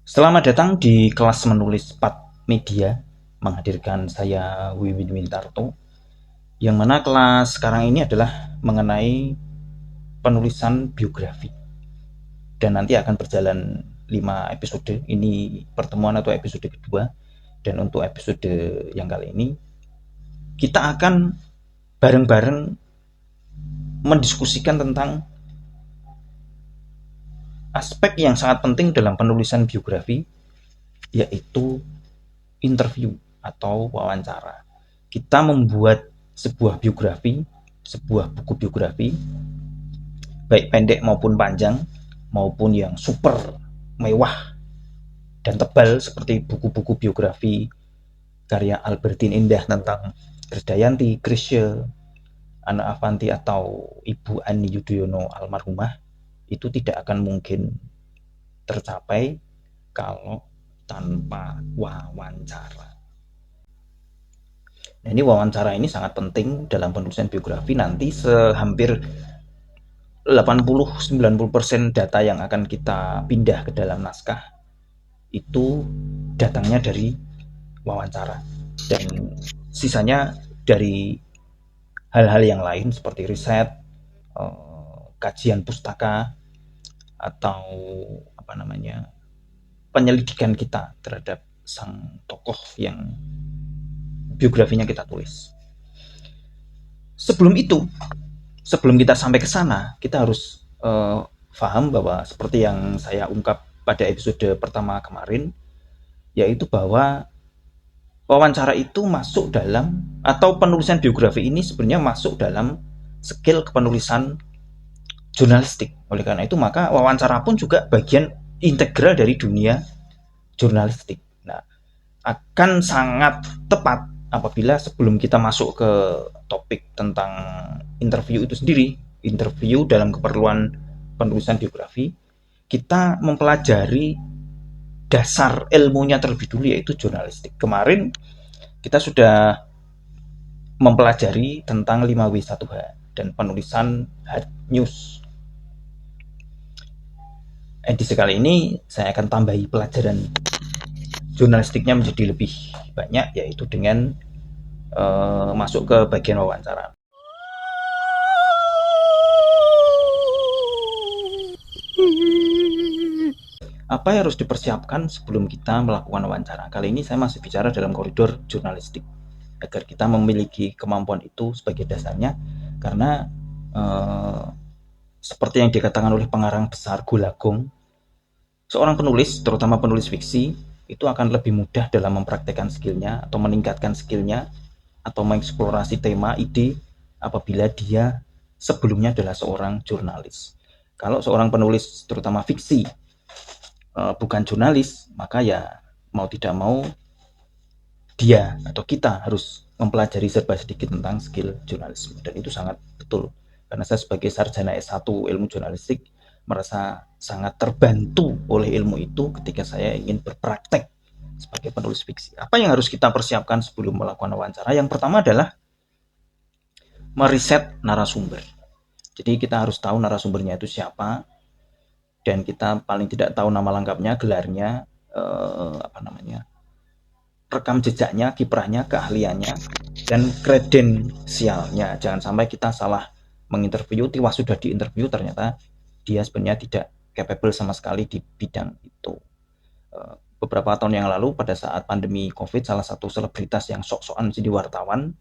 Selamat datang di kelas menulis 4 media, menghadirkan saya Wiwin Wintarto, yang mana kelas sekarang ini adalah mengenai penulisan biografi. Dan nanti akan berjalan 5 episode, ini pertemuan atau episode kedua. Dan untuk episode yang kali ini, kita akan bareng-bareng mendiskusikan tentang aspek yang sangat penting dalam penulisan biografi, yaitu interview atau wawancara. Kita membuat sebuah biografi, sebuah buku biografi, baik pendek maupun panjang, maupun yang super mewah dan tebal seperti buku-buku biografi karya Albertine Indah tentang Krisdayanti, Chrisye, Ana Avanti atau Ibu Ani Yudhoyono almarhumah, itu tidak akan mungkin tercapai kalau tanpa wawancara. Nah, ini wawancara ini sangat penting dalam penulisan biografi. Nanti sehampir 80-90% data yang akan kita pindah ke dalam naskah itu datangnya dari wawancara, dan sisanya dari hal-hal yang lain seperti riset, kajian pustaka, atau penyelidikan kita terhadap sang tokoh yang biografinya kita tulis. Sebelum kita sampai ke sana, kita harus paham bahwa seperti yang saya ungkap pada episode pertama kemarin, yaitu bahwa wawancara itu masuk dalam, atau penulisan biografi ini sebenarnya masuk dalam skill kepenulisan jurnalistik. Oleh karena itu, maka wawancara pun juga bagian integral dari dunia jurnalistik. Nah, akan sangat tepat apabila sebelum kita masuk ke topik tentang interview itu sendiri, interview dalam keperluan penulisan biografi, kita mempelajari dasar ilmunya terlebih dulu, yaitu jurnalistik. Kemarin kita sudah mempelajari tentang 5W1H dan penulisan hard news. Edisi kali ini saya akan tambahi pelajaran jurnalistiknya menjadi lebih banyak, yaitu dengan masuk ke bagian wawancara. Apa yang harus dipersiapkan sebelum kita melakukan wawancara? Kali ini saya masih bicara dalam koridor jurnalistik, agar kita memiliki kemampuan itu sebagai dasarnya, karena seperti yang dikatakan oleh pengarang besar Gulagong, seorang penulis, terutama penulis fiksi, itu akan lebih mudah dalam mempraktekkan skillnya atau meningkatkan skillnya atau mengeksplorasi tema, ide, apabila dia sebelumnya adalah seorang jurnalis. Kalau seorang penulis, terutama fiksi, bukan jurnalis, maka ya mau tidak mau dia atau kita harus mempelajari serba sedikit tentang skill jurnalisme. Dan itu sangat betul, karena saya sebagai sarjana S1 ilmu jurnalistik merasa sangat terbantu oleh ilmu itu ketika saya ingin berpraktek sebagai penulis fiksi. Apa yang harus kita persiapkan sebelum melakukan wawancara? Yang pertama adalah meriset narasumber. Jadi kita harus tahu narasumbernya itu siapa, dan kita paling tidak tahu nama lengkapnya, gelarnya, rekam jejaknya, kiprahnya, keahliannya, dan kredensialnya. Jangan sampai kita salah menginterview, tiwas sudah diinterview ternyata dia sebenarnya tidak capable sama sekali di bidang itu. Beberapa tahun yang lalu pada saat pandemi COVID, salah satu selebritas yang sok-sokan jadi wartawan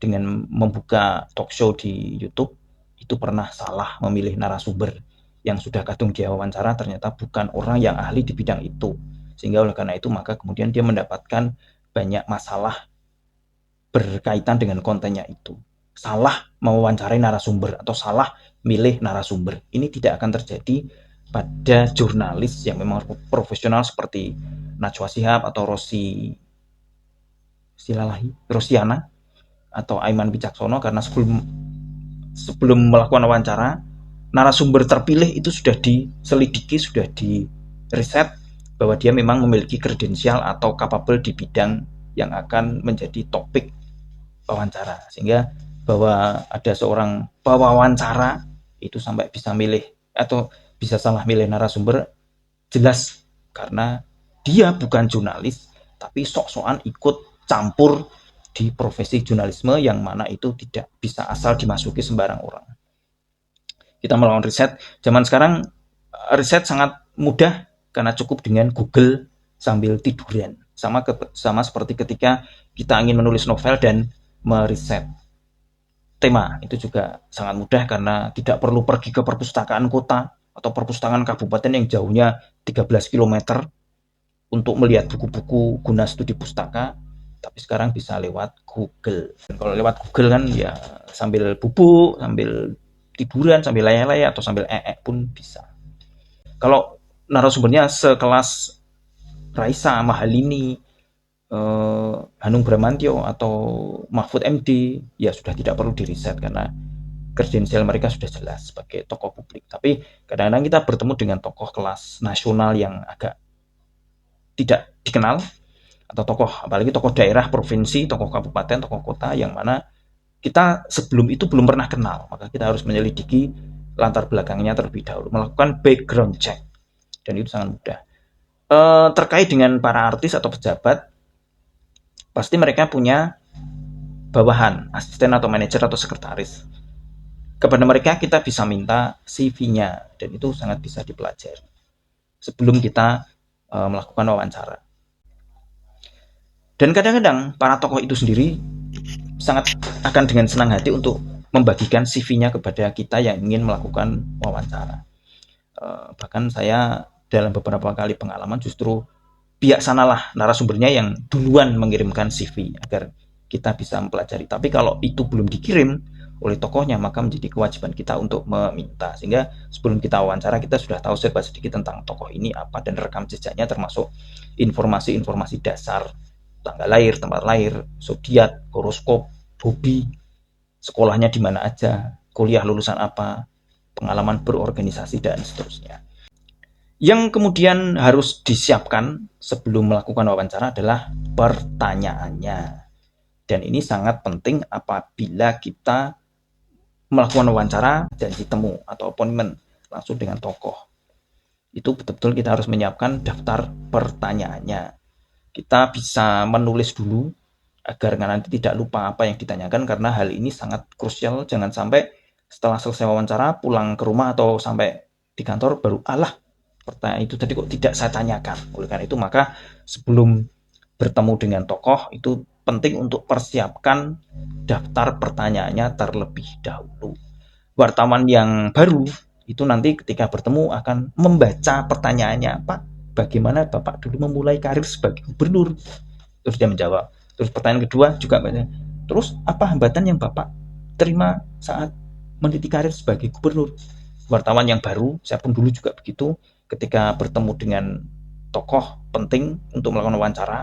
dengan membuka talk show di YouTube itu pernah salah memilih narasumber yang sudah kadung dia wawancara, ternyata bukan orang yang ahli di bidang itu, sehingga oleh karena itu maka kemudian dia mendapatkan banyak masalah berkaitan dengan kontennya itu. Salah mewawancarai narasumber atau salah milih narasumber, ini tidak akan terjadi pada jurnalis yang memang profesional seperti Najwa Shihab atau Rosiana atau Aiman Wicaksono, karena sebelum melakukan wawancara, narasumber terpilih itu sudah diselidiki, sudah di riset bahwa dia memang memiliki kredensial atau capable di bidang yang akan menjadi topik wawancara, sehingga bahwa ada seorang pewawancara itu sampai bisa milih atau bisa salah milih narasumber, jelas karena dia bukan jurnalis, tapi sok-sokan ikut campur di profesi jurnalisme yang mana itu tidak bisa asal dimasuki sembarang orang. Kita melakukan riset. Zaman sekarang riset sangat mudah karena cukup dengan Google sambil tiduran. Sama seperti ketika kita ingin menulis novel dan meriset tema, itu juga sangat mudah karena tidak perlu pergi ke perpustakaan kota atau perpustakaan kabupaten yang jauhnya 13 km untuk melihat buku-buku guna studi pustaka, tapi sekarang bisa lewat Google. Dan kalau lewat Google kan ya sambil bubuk, sambil tiduran, sambil layar-layar atau sambil pun bisa. Kalau narasumbernya sekelas Raisa, Mahalini, Hanung Bramantyo atau Mahfud MD, ya sudah tidak perlu diriset karena kredensial mereka sudah jelas sebagai tokoh publik. Tapi kadang-kadang kita bertemu dengan tokoh kelas nasional yang agak tidak dikenal, atau tokoh, apalagi tokoh daerah, provinsi, tokoh kabupaten, tokoh kota yang mana kita sebelum itu belum pernah kenal, maka kita harus menyelidiki latar belakangnya terlebih dahulu, melakukan background check, dan itu sangat mudah. Terkait dengan para artis atau pejabat, pasti mereka punya bawahan, asisten atau manajer atau sekretaris. Kepada mereka kita bisa minta CV-nya, dan itu sangat bisa dipelajari sebelum kita melakukan wawancara. Dan kadang-kadang para tokoh itu sendiri sangat akan dengan senang hati untuk membagikan CV-nya kepada kita yang ingin melakukan wawancara. Bahkan saya dalam beberapa kali pengalaman justru pihak sanalah narasumbernya yang duluan mengirimkan CV agar kita bisa mempelajari. Tapi kalau itu belum dikirim oleh tokohnya, maka menjadi kewajiban kita untuk meminta, sehingga sebelum kita wawancara kita sudah tahu serba sedikit tentang tokoh ini apa, dan rekam jejaknya termasuk informasi-informasi dasar, tanggal lahir, tempat lahir, zodiak, horoskop, hobi, sekolahnya di mana aja, kuliah lulusan apa, pengalaman berorganisasi, dan seterusnya. Yang kemudian harus disiapkan sebelum melakukan wawancara adalah pertanyaannya. Dan ini sangat penting apabila kita melakukan wawancara, janji temu atau appointment langsung dengan tokoh. Itu betul-betul kita harus menyiapkan daftar pertanyaannya. Kita bisa menulis dulu agar nanti tidak lupa apa yang ditanyakan, karena hal ini sangat krusial. Jangan sampai setelah selesai wawancara pulang ke rumah atau sampai di kantor baru pertanyaan itu tadi kok tidak saya tanyakan. Oleh karena itu maka sebelum bertemu dengan tokoh itu penting untuk persiapkan daftar pertanyaannya terlebih dahulu. Wartawan yang baru itu nanti ketika bertemu akan membaca pertanyaannya, Pak, bagaimana Bapak dulu memulai karir sebagai gubernur? Terus dia menjawab. Terus pertanyaan kedua juga, terus apa hambatan yang Bapak terima saat meniti karir sebagai gubernur? Wartawan yang baru, saya pun dulu juga begitu, ketika bertemu dengan tokoh penting untuk melakukan wawancara,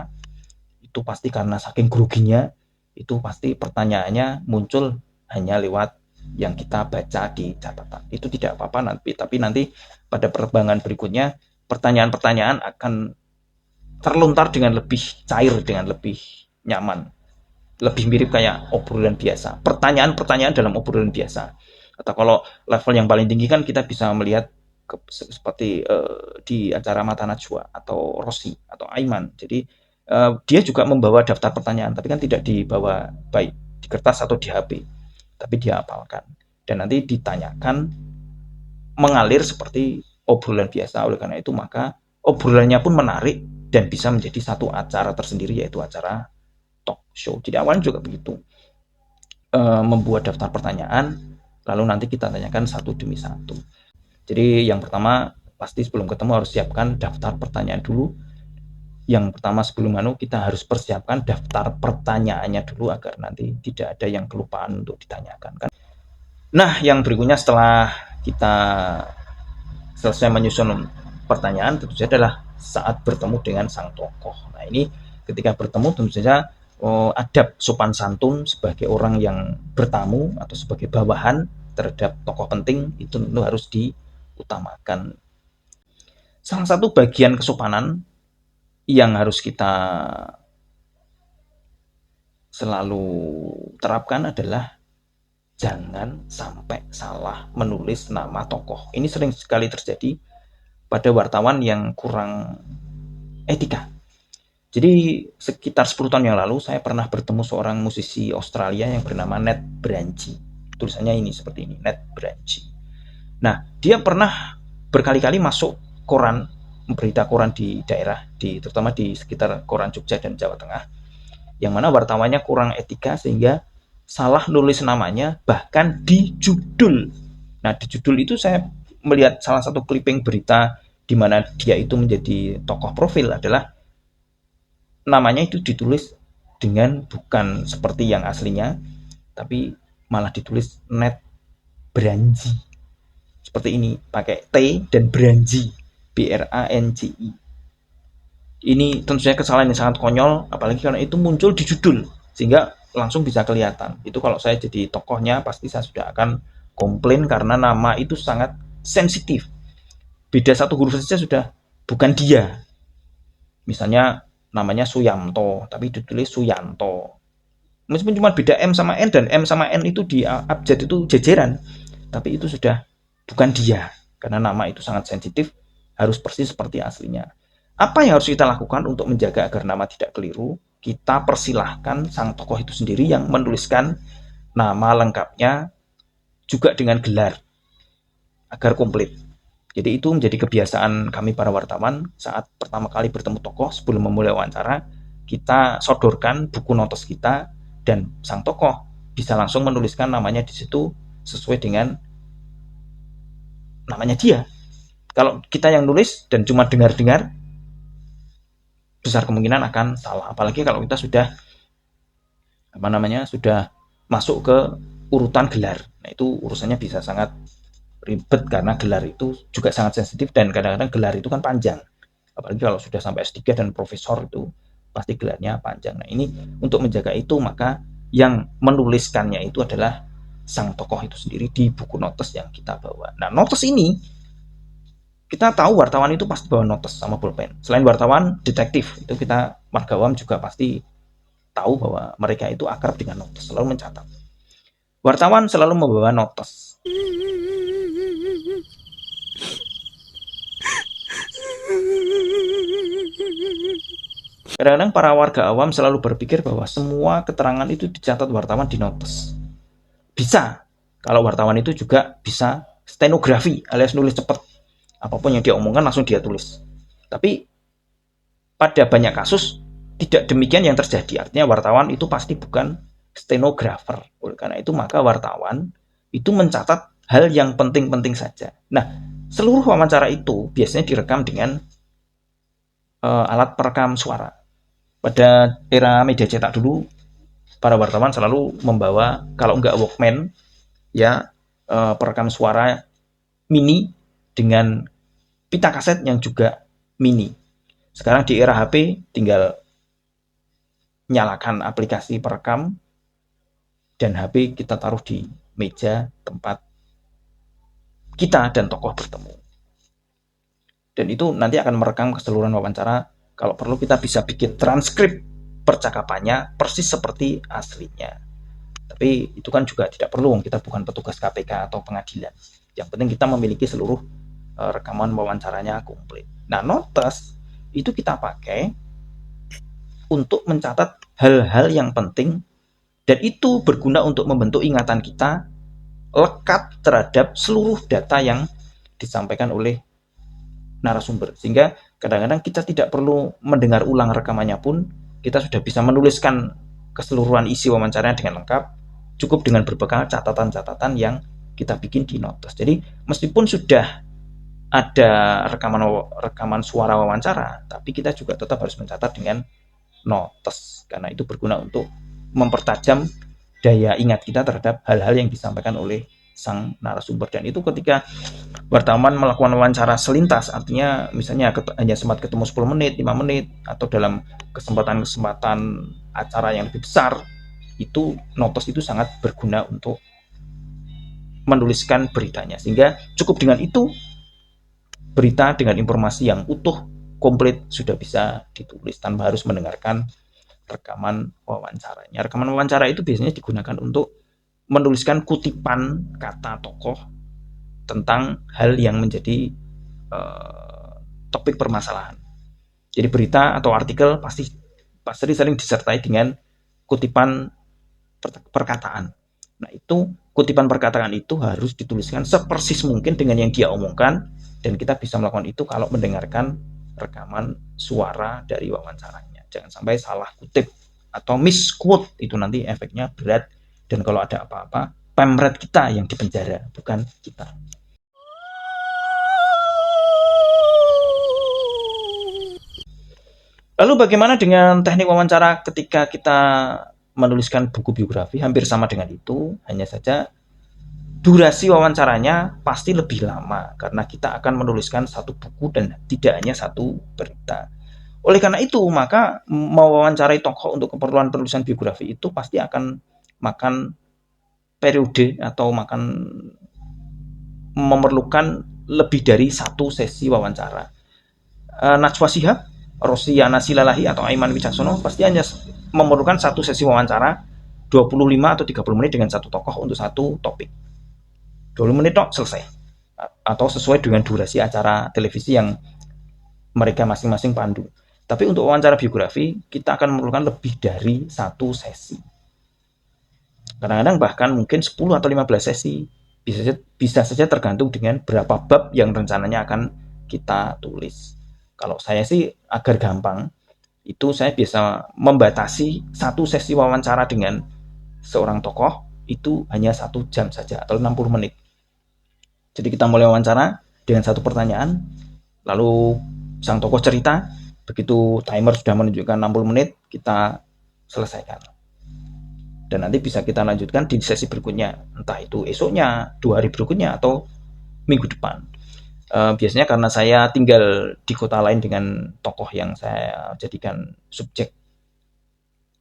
itu pasti karena saking groginya, itu pasti pertanyaannya muncul hanya lewat yang kita baca di catatan. Itu tidak apa-apa nanti, tapi nanti pada perkembangan berikutnya pertanyaan-pertanyaan akan terlontar dengan lebih cair, dengan lebih nyaman, lebih mirip kayak obrolan biasa, pertanyaan-pertanyaan dalam obrolan biasa. Atau kalau level yang paling tinggi kan kita bisa melihat seperti di acara Mata Najwa atau Rossi atau Aiman. Jadi dia juga membawa daftar pertanyaan, tapi kan tidak dibawa baik di kertas atau di HP, tapi dia hafalkan dan nanti ditanyakan mengalir seperti obrolan biasa. Oleh karena itu maka obrolannya pun menarik dan bisa menjadi satu acara tersendiri, yaitu acara talk show. Jadi awalnya juga begitu, membuat daftar pertanyaan lalu nanti kita tanyakan satu demi satu. Jadi yang pertama pasti sebelum ketemu harus siapkan daftar pertanyaan dulu. Yang pertama sebelum kita harus persiapkan daftar pertanyaannya dulu agar nanti tidak ada yang kelupaan untuk ditanyakan. Nah, yang berikutnya setelah kita selesai menyusun pertanyaan, tentu saja adalah saat bertemu dengan sang tokoh. Nah, ini ketika bertemu tentu saja adab sopan santun sebagai orang yang bertamu atau sebagai bawahan terhadap tokoh penting itu tentu harus diutamakan. Salah satu bagian kesopanan yang harus kita selalu terapkan adalah jangan sampai salah menulis nama tokoh. Ini sering sekali terjadi pada wartawan yang kurang etika. Jadi sekitar 10 tahun yang lalu saya pernah bertemu seorang musisi Australia yang bernama Ned Branchi. Tulisannya ini seperti ini, Ned Branchi. Nah, dia pernah berkali-kali masuk koran, berita koran di daerah, terutama di sekitar koran Jogja dan Jawa Tengah, yang mana wartawannya kurang etika sehingga salah nulis namanya bahkan di judul. Nah, di judul itu saya melihat salah satu clipping berita di mana dia itu menjadi tokoh profil adalah namanya itu ditulis dengan bukan seperti yang aslinya, tapi malah ditulis Net Branji. Seperti ini, pakai T dan Branji, Branci. Ini tentu saja kesalahan yang sangat konyol, apalagi karena itu muncul di judul, sehingga langsung bisa kelihatan. Itu kalau saya jadi tokohnya, pasti saya sudah akan komplain karena nama itu sangat sensitif. Beda satu huruf saja sudah bukan dia. Misalnya namanya Suyanto, tapi ditulis Suyanto. Meskipun cuma beda M sama N, dan M sama N itu di abjad itu jejeran, tapi itu sudah bukan dia. Karena nama itu sangat sensitif, harus persis seperti aslinya. Apa yang harus kita lakukan untuk menjaga agar nama tidak keliru? Kita persilahkan sang tokoh itu sendiri yang menuliskan nama lengkapnya juga dengan gelar agar komplit. Jadi itu menjadi kebiasaan kami para wartawan saat pertama kali bertemu tokoh sebelum memulai wawancara, kita sodorkan buku notes kita dan sang tokoh bisa langsung menuliskan namanya di situ sesuai dengan namanya dia. Kalau kita yang nulis dan cuma dengar-dengar, besar kemungkinan akan salah. Apalagi kalau kita sudah sudah masuk ke urutan gelar. Nah, itu urusannya bisa sangat ribet karena gelar itu juga sangat sensitif dan kadang-kadang gelar itu kan panjang. Apalagi kalau sudah sampai S3 dan profesor itu pasti gelarnya panjang. Nah, ini untuk menjaga itu maka yang menuliskannya itu adalah sang tokoh itu sendiri di buku notes yang kita bawa. Nah, notes ini kita tahu wartawan itu pasti bawa notes sama pulpen. Selain wartawan, detektif itu kita warga awam juga pasti tahu bahwa mereka itu akrab dengan notes, selalu mencatat. Wartawan selalu membawa notes. Kadang-kadang para warga awam selalu berpikir bahwa semua keterangan itu dicatat wartawan di notes. Bisa, kalau wartawan itu juga bisa stenografi alias nulis cepat. Apapun yang dia omongkan langsung dia tulis. Tapi pada banyak kasus tidak demikian yang terjadi. Artinya wartawan itu pasti bukan stenografer. Oleh karena itu maka wartawan itu mencatat hal yang penting-penting saja. Nah, seluruh wawancara itu biasanya direkam dengan alat perekam suara. Pada era media cetak dulu, para wartawan selalu membawa, kalau enggak Walkman, ya perekam suara mini dengan pita kaset yang juga mini. Sekarang di era HP tinggal nyalakan aplikasi perekam dan HP kita taruh di meja tempat kita dan tokoh bertemu. Dan itu nanti akan merekam keseluruhan wawancara. Kalau perlu kita bisa bikin transkrip percakapannya persis seperti aslinya. Tapi itu kan juga tidak perlu, kita bukan petugas KPK atau pengadilan. Yang penting kita memiliki seluruh rekaman wawancaranya komplit. Nah, notes itu kita pakai untuk mencatat hal-hal yang penting dan itu berguna untuk membentuk ingatan kita lekat terhadap seluruh data yang disampaikan oleh narasumber, sehingga kadang-kadang kita tidak perlu mendengar ulang rekamannya pun kita sudah bisa menuliskan keseluruhan isi wawancaranya dengan lengkap, cukup dengan berbekal catatan-catatan yang kita bikin di notes. Jadi meskipun sudah ada rekaman suara wawancara, tapi kita juga tetap harus mencatat dengan notes karena itu berguna untuk mempertajam daya ingat kita terhadap hal-hal yang disampaikan oleh sang narasumber. Dan itu ketika wartawan melakukan wawancara selintas, artinya misalnya hanya sempat ketemu 10 menit, 5 menit, atau dalam kesempatan-kesempatan acara yang lebih besar, itu notes itu sangat berguna untuk menuliskan beritanya. Sehingga cukup dengan itu, berita dengan informasi yang utuh, komplit, sudah bisa ditulis tanpa harus mendengarkan rekaman wawancaranya. Rekaman wawancara itu biasanya digunakan untuk menuliskan kutipan kata tokoh tentang hal yang menjadi topik permasalahan. Jadi berita atau artikel pasti sering disertai dengan kutipan perkataan. Nah, itu kutipan perkataan itu harus dituliskan sepersis mungkin dengan yang dia omongkan, dan kita bisa melakukan itu kalau mendengarkan rekaman suara dari wawancaranya. Jangan sampai salah kutip atau misquote, itu nanti efeknya berat, dan kalau ada apa-apa, pemret kita yang dipenjara, bukan kita. Lalu bagaimana dengan teknik wawancara ketika kita menuliskan buku biografi? Hampir sama dengan itu, hanya saja durasi wawancaranya pasti lebih lama karena kita akan menuliskan satu buku dan tidak hanya satu berita. Oleh karena itu, maka mewawancarai tokoh untuk keperluan penulisan biografi itu pasti akan makan periode atau memerlukan lebih dari satu sesi wawancara. Najwa Shihab, Rosiana Silalahi atau Aiman Wicaksono pasti hanya memerlukan satu sesi wawancara 25 atau 30 menit dengan satu tokoh untuk satu topik. 20 menit tok selesai. Atau sesuai dengan durasi acara televisi yang mereka masing-masing pandu. Tapi untuk wawancara biografi, kita akan memerlukan lebih dari satu sesi. Kadang-kadang bahkan mungkin 10 atau 15 sesi. Bisa saja tergantung dengan berapa bab yang rencananya akan kita tulis. Kalau saya sih agar gampang, itu saya biasa membatasi satu sesi wawancara dengan seorang tokoh itu hanya 1 jam saja atau 60 menit. Jadi kita mulai wawancara dengan satu pertanyaan, lalu sang tokoh cerita, begitu timer sudah menunjukkan 60 menit, kita selesaikan. Dan nanti bisa kita lanjutkan di sesi berikutnya, entah itu esoknya, 2 hari berikutnya, atau minggu depan. Biasanya karena saya tinggal di kota lain dengan tokoh yang saya jadikan subjek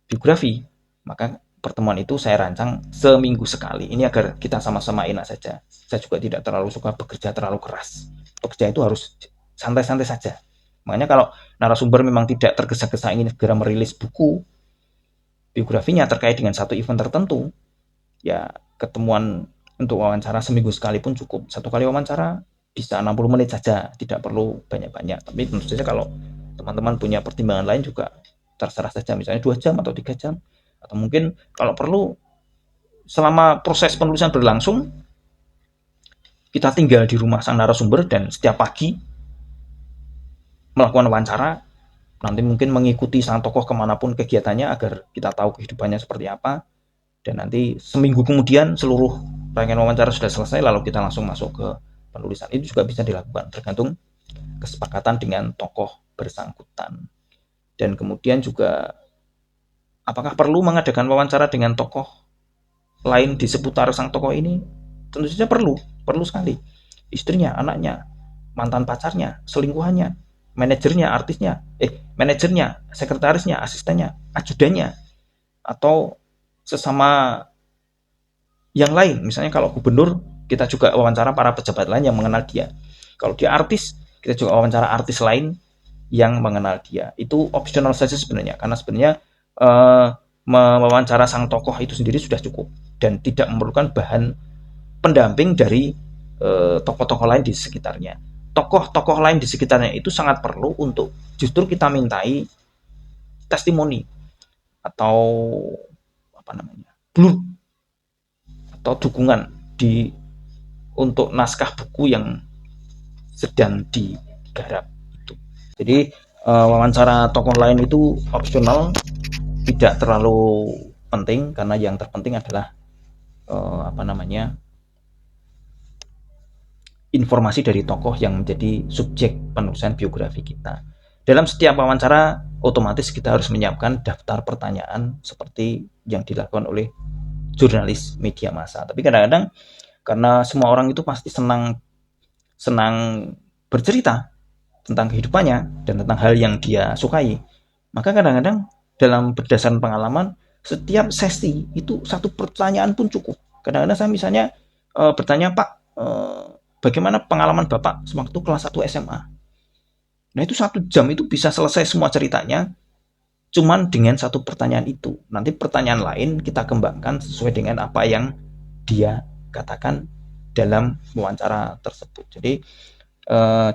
biografi, maka pertemuan itu saya rancang seminggu sekali. Ini agar kita sama-sama enak saja. Saya juga tidak terlalu suka bekerja terlalu keras. Bekerja itu harus santai-santai saja. Makanya kalau narasumber memang tidak tergesa-gesa ingin segera merilis buku biografinya terkait dengan satu event tertentu, ya ketemuan untuk wawancara seminggu sekali pun cukup. Satu kali wawancara bisa 60 menit saja, tidak perlu banyak-banyak. Tapi tentu saja kalau teman-teman punya pertimbangan lain juga terserah saja, misalnya 2 jam atau 3 jam. Atau mungkin kalau perlu selama proses penulisan berlangsung, kita tinggal di rumah sang narasumber dan setiap pagi melakukan wawancara, nanti mungkin mengikuti sang tokoh kemanapun kegiatannya agar kita tahu kehidupannya seperti apa, dan nanti seminggu kemudian seluruh rangkaian wawancara sudah selesai, lalu kita langsung masuk ke penulisan. Itu juga bisa dilakukan tergantung kesepakatan dengan tokoh bersangkutan. Dan kemudian juga apakah perlu mengadakan wawancara dengan tokoh lain di seputar sang tokoh ini? Tentu saja perlu sekali. Istrinya, anaknya, mantan pacarnya, selingkuhannya, manajernya, sekretarisnya, asistennya, ajudannya, atau sesama yang lain. Misalnya kalau gubernur, kita juga wawancara para pejabat lain yang mengenal dia. Kalau dia artis, kita juga wawancara artis lain yang mengenal dia. Itu opsional saja sebenarnya, karena sebenarnya mewawancara sang tokoh itu sendiri sudah cukup dan tidak memerlukan bahan pendamping dari tokoh-tokoh lain di sekitarnya. Tokoh-tokoh lain di sekitarnya itu sangat perlu untuk justru kita mintai testimoni atau blurb atau dukungan untuk naskah buku yang sedang digarap itu. Jadi wawancara tokoh lain itu opsional, tidak terlalu penting, karena yang terpenting adalah informasi dari tokoh yang menjadi subjek penulisan biografi kita. Dalam setiap wawancara, otomatis kita harus menyiapkan daftar pertanyaan seperti yang dilakukan oleh jurnalis media massa. Tapi kadang-kadang karena semua orang itu pasti senang bercerita tentang kehidupannya dan tentang hal yang dia sukai, maka kadang-kadang dalam berdasarkan pengalaman, setiap sesi itu satu pertanyaan pun cukup. Kadang-kadang saya misalnya bertanya, Pak, bagaimana pengalaman Bapak sewaktu kelas 1 SMA? Nah, itu 1 jam itu bisa selesai semua ceritanya cuman dengan satu pertanyaan itu. Nanti pertanyaan lain kita kembangkan sesuai dengan apa yang dia katakan dalam wawancara tersebut. Jadi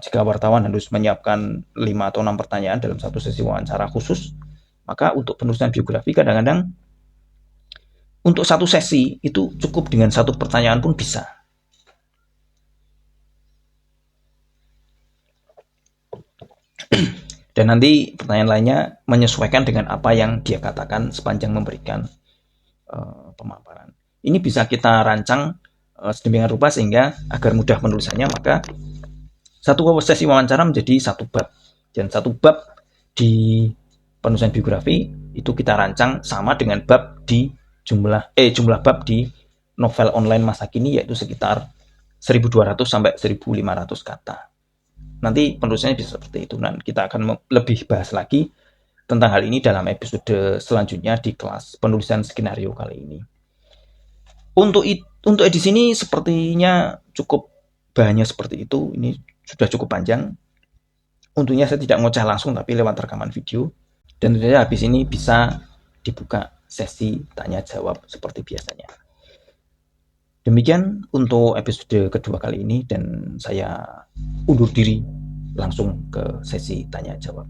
Jika wartawan harus menyiapkan 5 atau 6 pertanyaan dalam satu sesi wawancara khusus, maka untuk penulisan biografi kadang-kadang untuk satu sesi itu cukup dengan satu pertanyaan pun bisa. Dan nanti pertanyaan lainnya menyesuaikan dengan apa yang dia katakan sepanjang memberikan pemaparan. Ini bisa kita rancang sedemikian rupa sehingga agar mudah penulisannya, maka satu sesi wawancara menjadi satu bab, dan satu bab di penulisan biografi itu kita rancang sama dengan bab di jumlah bab di novel online masa kini, yaitu sekitar 1.200 sampai 1.500 kata. Nanti penulisannya bisa seperti itu, dan kita akan lebih bahas lagi tentang hal ini dalam episode selanjutnya di kelas penulisan skenario kali ini. Untuk edisi ini sepertinya cukup bahannya seperti itu. Ini sudah cukup panjang. Untungnya saya tidak ngoceh langsung tapi lewat rekaman video. Dan tentunya habis ini bisa dibuka sesi tanya jawab seperti biasanya. Demikian untuk episode kedua kali ini, dan saya undur diri langsung ke sesi tanya jawab.